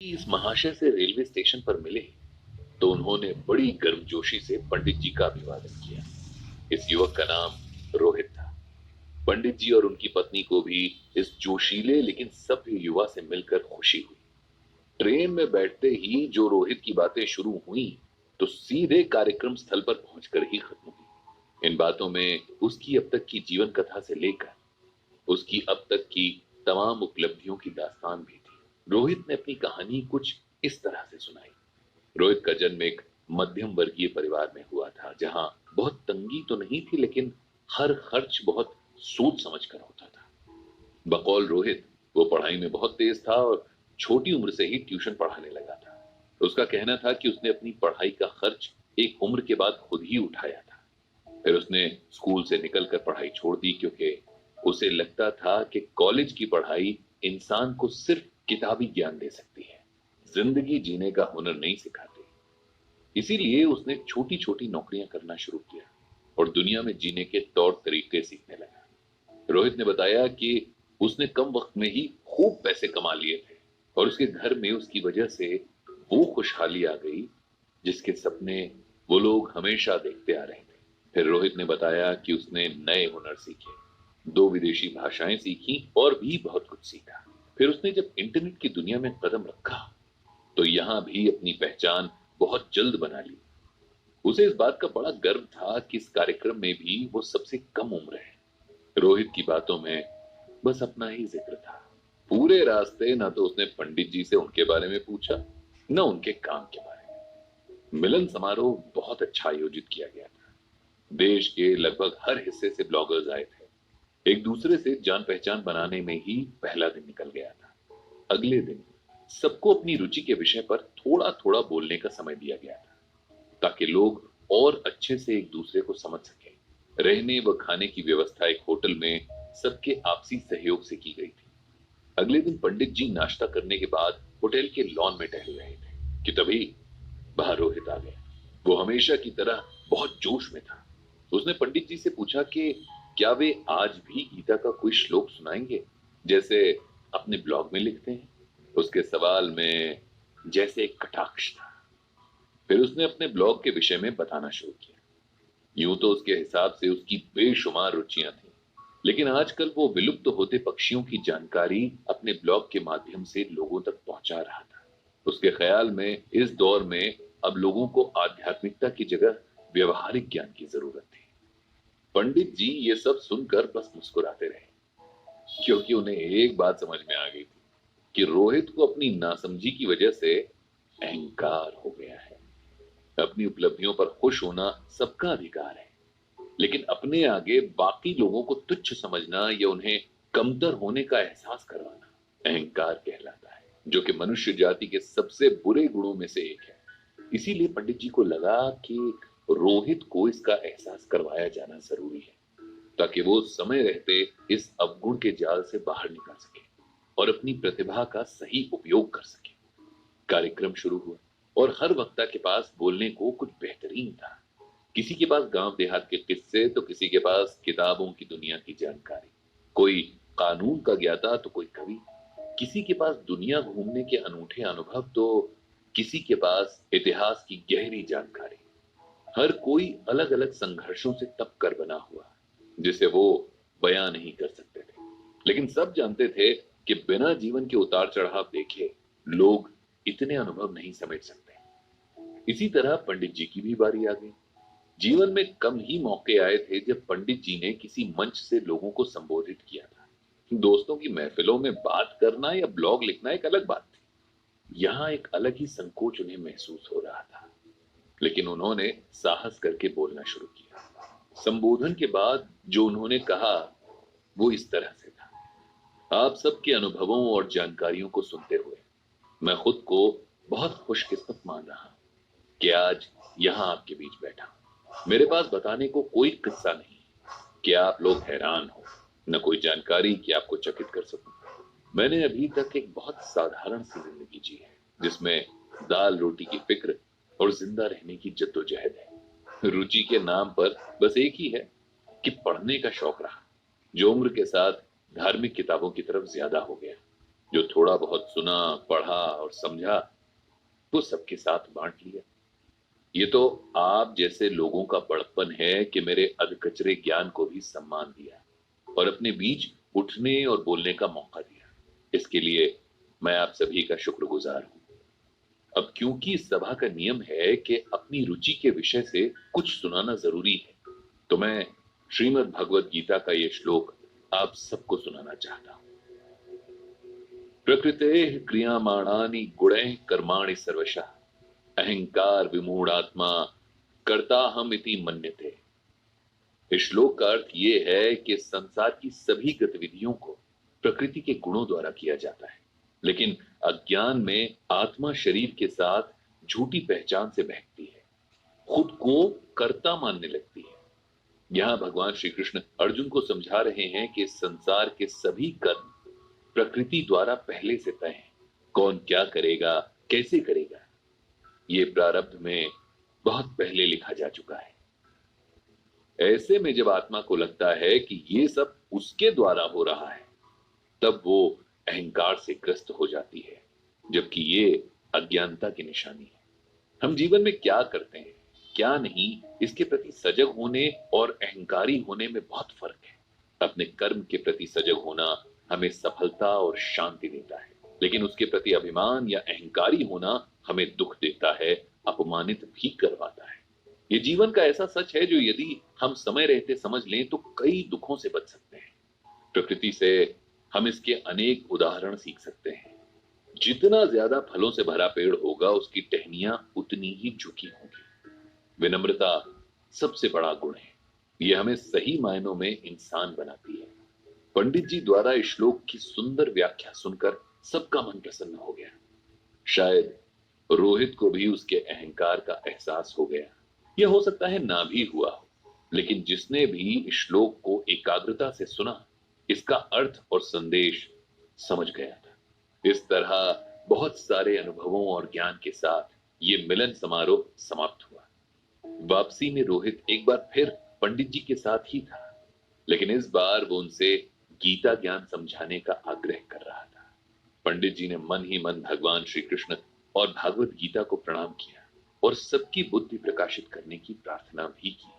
इस महाशय से रेलवे स्टेशन पर मिले तो उन्होंने बड़ी गर्मजोशी से पंडित जी का अभिवादन किया। इस युवक का नाम रोहित था। पंडित जी और उनकी पत्नी को भी इस जोशीले लेकिन सभ्य युवा से मिलकर खुशी हुई। ट्रेन में बैठते ही जो रोहित की बातें शुरू हुई तो सीधे कार्यक्रम स्थल पर पहुंचकर ही खत्म हुई। इन बातों में उसकी अब तक की जीवन कथा से लेकर उसकी अब तक की तमाम उपलब्धियों की दास्तान भी थी। रोहित ने अपनी कहानी कुछ इस तरह से सुनाई। रोहित का जन्म एक मध्यम वर्गीय परिवार में हुआ था, जहां बहुत तंगी तो नहीं थी, लेकिन हर खर्च बहुत सोच समझ कर होता था। बकौल रोहित, वो पढ़ाई में बहुत तेज था और छोटी उम्र से ही ट्यूशन पढ़ाने लगा था। उसका कहना था कि उसने अपनी पढ़ाई का खर्च एक उम्र के बाद खुद ही उठाया था। फिर उसने स्कूल से निकलकर पढ़ाई छोड़ दी, क्योंकि उसे लगता था कि कॉलेज की पढ़ाई इंसान को सिर्फ किताबी ज्ञान दे सकती है, जिंदगी जीने का हुनर नहीं सिखाती। इसीलिए उसने छोटी छोटी नौकरियां करना शुरू किया और दुनिया में जीने के तौर तरीके सीखने लगा। रोहित ने बताया कि उसने कम वक्त में ही खूब पैसे कमा लिए थे और उसके घर में उसकी वजह से वो खुशहाली आ गई जिसके सपने वो लोग हमेशा देखते आ रहे थे। फिर रोहित ने बताया कि उसने नए हुनर सीखे, दो विदेशी भाषाएं सीखी और भी बहुत कुछ सीखा। फिर उसने जब इंटरनेट की दुनिया में कदम रखा तो यहां भी अपनी पहचान बहुत जल्द बना ली। उसे इस बात का बड़ा गर्व था कि इस कार्यक्रम में भी वो सबसे कम उम्र है। रोहित की बातों में बस अपना ही जिक्र था। पूरे रास्ते ना तो उसने पंडित जी से उनके बारे में पूछा, न उनके काम के बारे में। मिलन समारोह बहुत अच्छा आयोजित किया गया था। देश के लगभग हर हिस्से से ब्लॉगर्स आए थे। एक दूसरे से जान पहचान बनाने में ही पहला दिन निकल गया था। अगले दिन सबको अपनी रुचि के विषय पर थोड़ा थोड़ा बोलने का समय दिया गया था, ताकि लोग और अच्छे से एक दूसरे को समझ सकें। रहने व खाने की व्यवस्था एक होटल में सबके आपसी सहयोग से की गई थी। अगले दिन पंडित जी नाश्ता करने के बाद होटल के लॉन में टहल रहे थे कि तभी बाहर रोहित आ गया। वो हमेशा की तरह बहुत जोश में था। उसने पंडित जी से पूछा कि क्या वे आज भी गीता का कोई श्लोक सुनाएंगे, जैसे अपने ब्लॉग में लिखते हैं। उसके सवाल में जैसे एक कटाक्ष था। फिर उसने अपने ब्लॉग के विषय में बताना शुरू किया। यूं तो उसके हिसाब से उसकी बेशुमार रुचियां थीं, लेकिन आजकल वो विलुप्त होते पक्षियों की जानकारी अपने ब्लॉग के माध्यम से लोगों तक पहुंचा रहा था। उसके ख्याल में इस दौर में अब लोगों को आध्यात्मिकता की जगह व्यवहारिक ज्ञान की जरूरत थी। पंडित जी ये सब सुनकर बस मुस्कुराते रहे, क्योंकि उन्हें एक बात समझ में आ गई थी कि रोहित को अपनी नासमझी की वजह से अहंकार हो गया है। अपनी उपलब्धियों पर खुश होना सबका अधिकार है, लेकिन अपने आगे बाकी लोगों को तुच्छ समझना या उन्हें कमतर होने का एहसास करवाना अहंकार कहलाता है, जो कि मनुष्य जाति के सबसे बुरे गुणों में से एक है। इसीलिए पंडित जी को लगा कि रोहित को इसका एहसास करवाया जाना जरूरी है, ताकि वो समय रहते इस अवगुण के जाल से बाहर निकल सके और अपनी प्रतिभा का सही उपयोग कर सके। कार्यक्रम शुरू हुआ और हर वक्ता के पास बोलने को कुछ बेहतरीन था। किसी के पास गांव देहात के किस्से तो किसी के पास किताबों की दुनिया की जानकारी। कोई कानून का ज्ञाता तो कोई कवि। किसी के पास दुनिया घूमने के अनूठे अनुभव तो किसी के पास इतिहास की गहरी जानकारी। हर कोई अलग अलग संघर्षों से तप कर बना हुआ, जिसे वो बयां नहीं कर सकते थे, लेकिन सब जानते थे कि बिना जीवन के उतार चढ़ाव देखे लोग इतने अनुभव नहीं समेट सकते। इसी तरह पंडित जी की भी बारी आ गई। जीवन में कम ही मौके आए थे जब पंडित जी ने किसी मंच से लोगों को संबोधित किया था। दोस्तों की महफिलों में बात करना या ब्लॉग लिखना एक अलग बात थी। यहाँ एक अलग ही संकोच उन्हें महसूस हो रहा था, लेकिन उन्होंने साहस करके बोलना शुरू किया। संबोधन के बाद जो उन्होंने कहा वो इस तरह से था। आप सबके अनुभवों और जानकारियों को सुनते हुए मैं खुद को बहुत खुशकिस्मत मान रहा हूं कि आज यहां आपके बीच बैठा हूं। मेरे पास बताने को कोई किस्सा नहीं कि आप लोग हैरान हो, न कोई जानकारी कि आपको चकित कर सकूं। मैंने अभी तक एक बहुत साधारण सी जिंदगी जी है, जिसमें दाल रोटी की फिक्र और जिंदा रहने की जद्दोजहद है। रुचि के नाम पर बस एक ही है कि पढ़ने का शौक रहा, जो उम्र के साथ धार्मिक किताबों की तरफ ज्यादा हो गया। जो थोड़ा बहुत सुना, पढ़ा और समझा, वो सबके साथ बांट लिया। ये तो आप जैसे लोगों का बड़प्पन है कि मेरे अधकचरे ज्ञान को भी सम्मान दिया और अपने बीच उठने और बोलने का मौका दिया। इसके लिए मैं आप सभी का शुक्रगुजार हूं। अब क्योंकि सभा का नियम है कि अपनी रुचि के विषय से कुछ सुनाना जरूरी है, तो मैं श्रीमद् भगवत गीता का ये श्लोक आप सबको सुनाना चाहता हूं। प्रकृतेः क्रियमाणानि गुणैः कर्माणि सर्वशः अहंकार विमूढ़ात्मा कर्ताहम इति मन्यते। इस श्लोक का अर्थ ये है कि संसार की सभी गतिविधियों को प्रकृति के गुणों द्वारा किया जाता है, लेकिन अज्ञान में आत्मा शरीर के साथ झूठी पहचान से बहकती है, खुद को कर्ता मानने लगती है। यहाँ भगवान श्री कृष्ण अर्जुन को समझा रहे हैं कि संसार के सभी कर्म प्रकृति द्वारा पहले से तय हैं। कौन क्या करेगा, कैसे करेगा, ये प्रारब्ध में बहुत पहले लिखा जा चुका है। ऐसे में जब आत्मा को लगता है कि ये सब उसके द्वारा हो रहा है, तब वो अहंकार से ग्रस्त हो जाती है, जबकि ये अज्ञानता की निशानी है। हम जीवन में क्या करते हैं, क्या नहीं, इसके प्रति सजग होने और अहंकारी होने में बहुत फर्क है। अपने कर्म के प्रति सजग होना हमें सफलता और शांति देता है, लेकिन उसके प्रति अभिमान या अहंकारी होना हमें दुख देता है, अपमानित भी करवाता है। ये जीवन का ऐसा सच है जो यदि हम समय रहते समझ लें तो कई दुखों से बच सकते हैं। प्रकृति से हम इसके अनेक उदाहरण सीख सकते हैं। जितना ज्यादा फलों से भरा पेड़ होगा, उसकी टहनियां उतनी ही झुकी होंगी। विनम्रता सबसे बड़ा गुण है, यह हमें सही मायनों में इंसान बनाती है। पंडित जी द्वारा इस श्लोक की सुंदर व्याख्या सुनकर सबका मन प्रसन्न हो गया। शायद रोहित को भी उसके अहंकार का एहसास हो गया। यह हो सकता है ना भी हुआ हो, लेकिन जिसने भी इस श्लोक को एकाग्रता से सुना, इसका अर्थ और संदेश समझ गया था। इस तरह बहुत सारे अनुभवों और ज्ञान के साथ ये मिलन समारोह समाप्त हुआ। वापसी में रोहित एक बार फिर पंडित जी के साथ ही था, लेकिन इस बार वो उनसे गीता ज्ञान समझाने का आग्रह कर रहा था। पंडित जी ने मन ही मन भगवान श्री कृष्ण और भागवत गीता को प्रणाम किया और सबकी बुद्धि प्रकाशित करने की प्रार्थना भी की।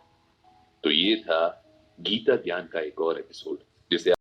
तो ये था गीता ज्ञान का एक और एपिसोड, जिसे